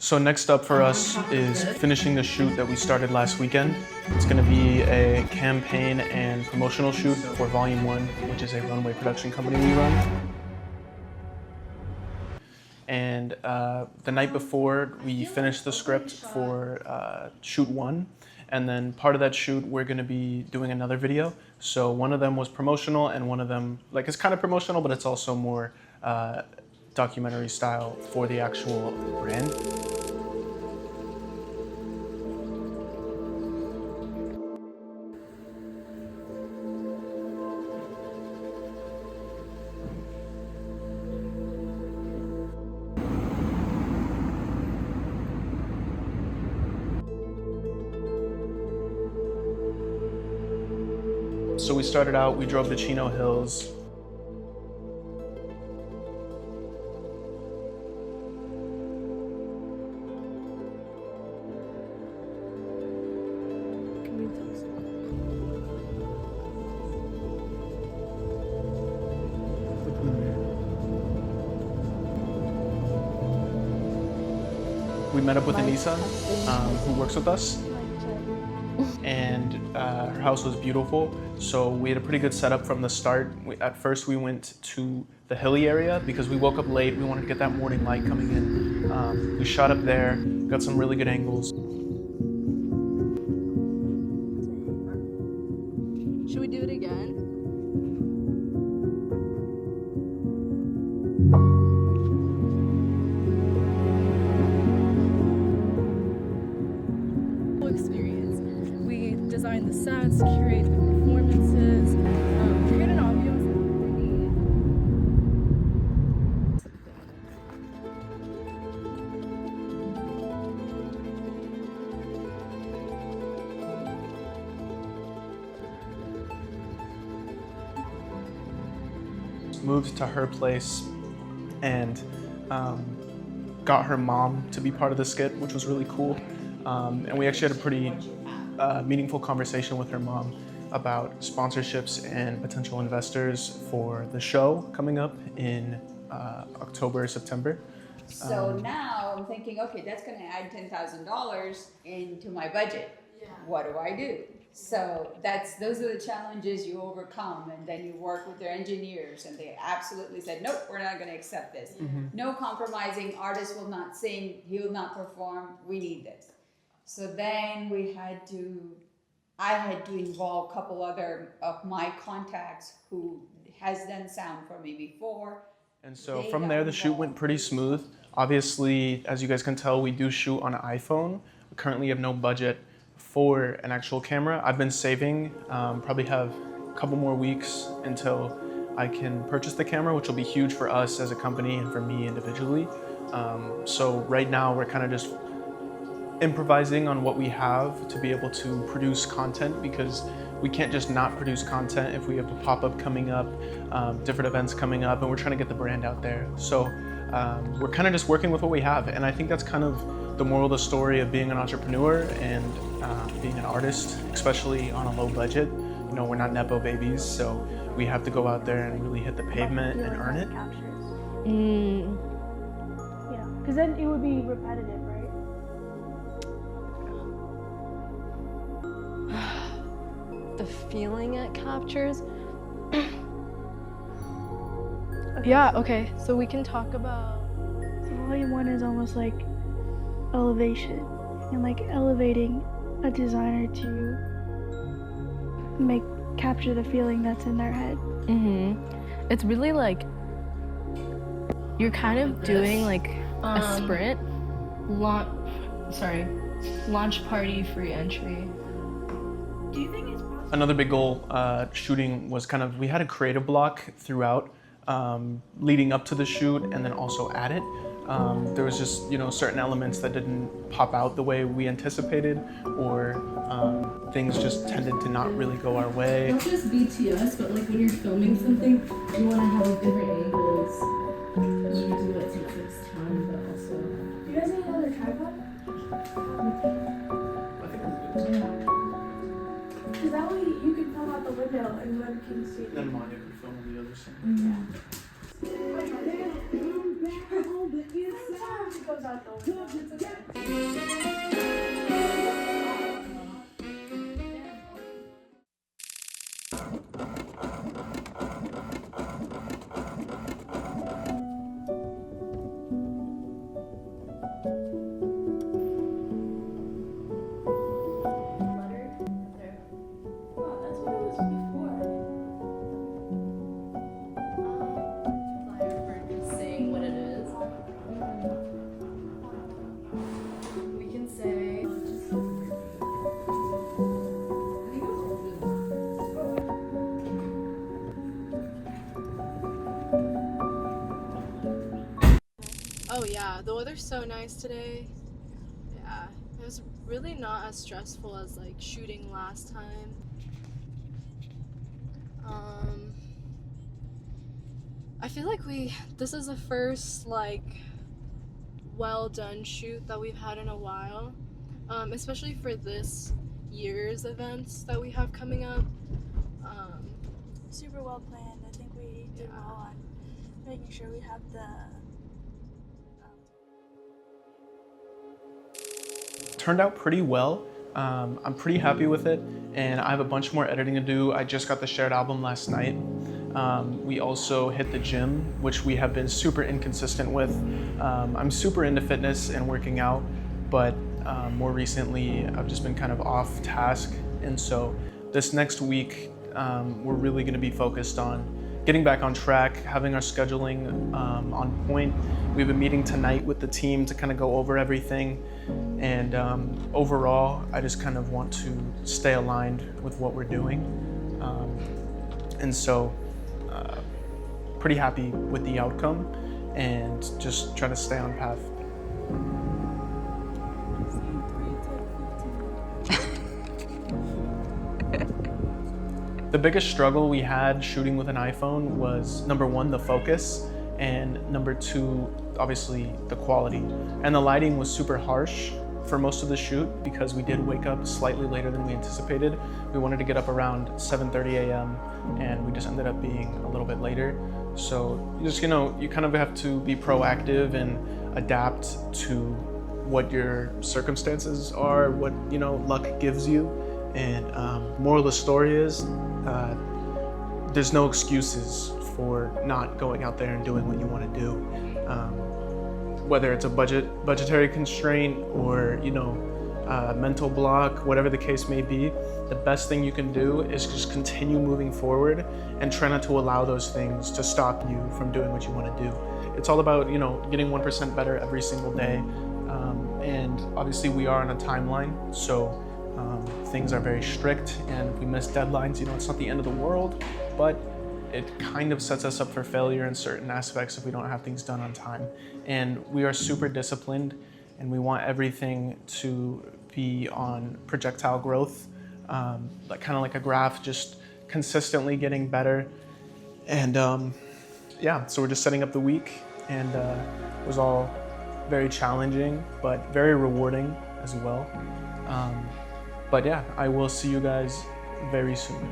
So next up for us is finishing the shoot that we started last weekend. It's going to be a campaign and promotional shoot for volumeoone, which is a runway production company we run. And the night before, we finished the script for shoot 1. And then part of that shoot, we're going to be doing another video. So one of them was promotional, and one of them, like, it's kind of promotional, but it's also more documentary style for the actual brand. So we started out, we drove to Chino Hills. We met up with Anissa, who works with us. And her house was beautiful, so we had a pretty good setup from the start. At first we went to the hilly area because we woke up late. We wanted to get that morning light coming in. We shot up there, got some really good angles. Should we do it again? Experience. We design the sets, curate the performances, create an ambiance that we need. Moved to her place and got her mom to be part of the skit, which was really cool. And we actually had a pretty meaningful conversation with her mom about sponsorships and potential investors for the show coming up in October, September. So now I'm thinking, okay, that's going to add $10,000 into my budget. Yeah. What do I do? So those are the challenges you overcome, and then you work with their engineers, and they absolutely said, nope, we're not going to accept this. Mm-hmm. No compromising. Artist will not sing. He will not perform. We need this. So then I had to involve a couple other of my contacts who has done sound for me before. And so from there, the shoot went pretty smooth. Obviously, as you guys can tell, we do shoot on an iPhone. We currently have no budget for an actual camera. I've been saving, probably have a couple more weeks until I can purchase the camera, which will be huge for us as a company and for me individually. So right now, we're kind of just improvising on what we have to be able to produce content, because we can't just not produce content if we have a pop-up coming up, different events coming up, and we're trying to get the brand out there. So we're kind of just working with what we have, and I think that's kind of the moral of the story of being an entrepreneur and being an artist, especially on a low budget. You know, we're not Nepo babies, so we have to go out there and really hit the pavement and earn it. Yeah, because then it would be repetitive, right? The feeling it captures. Okay. Yeah, okay, so we can talk about... So volume 1 is almost like elevation, and like elevating a designer to capture the feeling that's in their head. It's really like you're kind of doing like a sprint. Launch party, free entry. Do you think it's possible? Another big goal shooting was we had a creative block throughout, leading up to the shoot and then also at it. There was just, certain elements that didn't pop out the way we anticipated, or things just tended to not really go our way. Not just BTS, but like when you're filming something, you want to have different angles. You do it since it's time, but also... Do you guys need another tripod? I think I'm good. Yeah. Because that way you can film out the window and whoever can see it. Then Montague could film on the other side. Yeah. Sometimes it goes out the window. are so nice today. Yeah, it was really not as stressful as like shooting last time. I feel like this is the first like well done shoot that we've had in a while, especially for this year's events that we have coming up. Super well planned. I think we did well on making sure we have the Turned out pretty well. I'm pretty happy with it, and I have a bunch more editing to do. I just got the shared album last night. We also hit the gym, which we have been super inconsistent with. I'm super into fitness and working out, but more recently I've just been kind of off task, and so this next week we're really going to be focused on getting back on track, having our scheduling on point. We have a meeting tonight with the team to kind of go over everything, and overall I just kind of want to stay aligned with what we're doing, and so pretty happy with the outcome and just trying to stay on path. The biggest struggle we had shooting with an iPhone was number one, the focus, and number two, obviously the quality. And the lighting was super harsh for most of the shoot because we did wake up slightly later than we anticipated. We wanted to get up around 7:30 a.m. and we just ended up being a little bit later. So you kind of have to be proactive and adapt to what your circumstances are, what luck gives you. And moral of the story is there's no excuses for not going out there and doing what you want to do. Whether it's a budgetary constraint or mental block, whatever the case may be, the best thing you can do is just continue moving forward and try not to allow those things to stop you from doing what you want to do. It's all about getting 1% better every single day, and obviously we are on a timeline, so things are very strict, and if we miss deadlines, it's not the end of the world, but it kind of sets us up for failure in certain aspects if we don't have things done on time. And we are super disciplined, and we want everything to be on projectile growth, kind of like a graph, just consistently getting better. And so we're just setting up the week, and it was all very challenging, but very rewarding as well. But yeah, I will see you guys very soon.